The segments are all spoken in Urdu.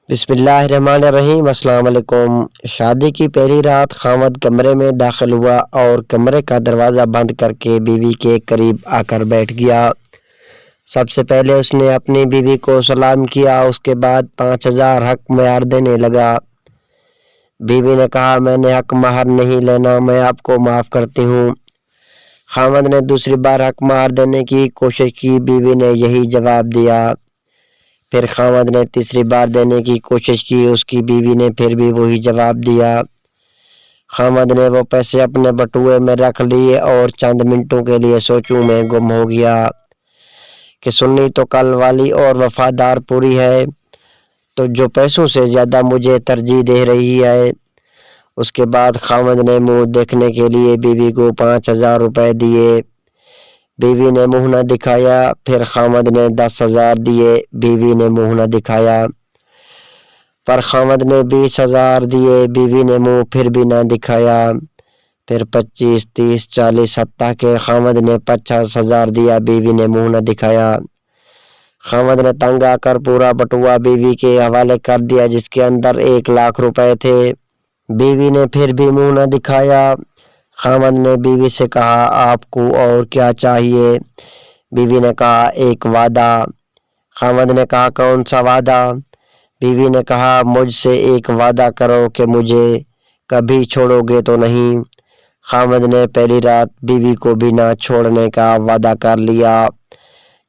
بسم اللہ الرحمن الرحیم۔ السلام علیکم۔ شادی کی پہلی رات خاوند کمرے میں داخل ہوا اور کمرے کا دروازہ بند کر کے بیوی کے قریب آ کر بیٹھ گیا۔ سب سے پہلے اس نے اپنی بیوی کو سلام کیا، اس کے بعد 5000 حق مہر دینے لگا۔ بیوی نے کہا، میں نے حق مہر نہیں لینا، میں آپ کو معاف کرتی ہوں۔ خاوند نے دوسری بار حق مہر دینے کی کوشش کی، بیوی نے یہی جواب دیا۔ پھر خاوند نے تیسری بار دینے کی کوشش کی، اس کی بیوی نے پھر بھی وہی جواب دیا۔ خاوند نے وہ پیسے اپنے بٹوے میں رکھ لیے اور چند منٹوں کے لیے سوچوں میں گم ہو گیا کہ سنی تو کل والی اور وفادار پوری ہے، تو جو پیسوں سے زیادہ مجھے ترجیح دے رہی ہے۔ اس کے بعد خاوند نے منہ دیکھنے کے لیے بیوی کو 5000 روپے دیے۔ بیوی نے منہ نہ دکھایا۔ پھر خاوند نے 10000 دیے، بیوی نے منہ نہ دکھایا۔ پر خاوند نے 20000 دیے، بیوی نے منہ پھر بھی نہ دکھایا۔ پھر 25، 30، 40، حتیٰ کہ خاوند نے 50000 دیا، بیوی نے منہ نہ دکھایا۔ خاوند نے تنگ آ کر پورا بٹوا بیوی کے حوالے کر دیا، جس کے اندر 1,00,000 روپے تھے۔ بیوی نے پھر بھی منہ نہ دکھایا۔ خاوند نے بیوی سے کہا، آپ کو اور کیا چاہیے؟ بیوی نے کہا، ایک وعدہ۔ خاوند نے کہا، کون سا وعدہ؟ بیوی نے کہا، مجھ سے ایک وعدہ کرو کہ مجھے کبھی چھوڑو گے تو نہیں۔ خاوند نے پہلی رات بیوی کو بھی نہ چھوڑنے کا وعدہ کر لیا۔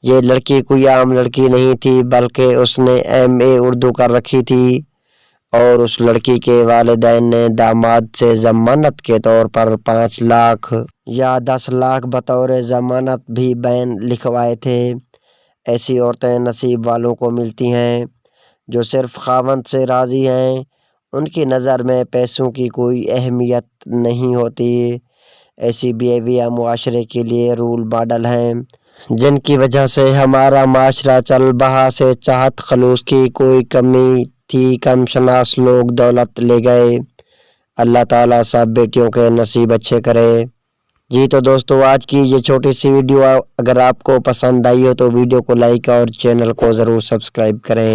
یہ لڑکی کوئی عام لڑکی نہیں تھی، بلکہ اس نے MA اردو کر رکھی تھی، اور اس لڑکی کے والدین نے داماد سے ضمانت کے طور پر 5 لاکھ یا 10 لاکھ بطور ضمانت بھی بین لکھوائے تھے۔ ایسی عورتیں نصیب والوں کو ملتی ہیں جو صرف خاوند سے راضی ہیں۔ ان کی نظر میں پیسوں کی کوئی اہمیت نہیں ہوتی۔ ایسی بیویاں معاشرے کے لیے رول ماڈل ہیں، جن کی وجہ سے ہمارا معاشرہ چل بہا سے چاہت خلوص کی کوئی کمی تھی، کم شناس لوگ دولت لے گئے۔ اللہ تعالیٰ سب بیٹیوں کے نصیب اچھے کرے۔ جی تو دوستو، آج کی یہ چھوٹی سی ویڈیو اگر آپ کو پسند آئی ہو تو ویڈیو کو لائک اور چینل کو ضرور سبسکرائب کریں۔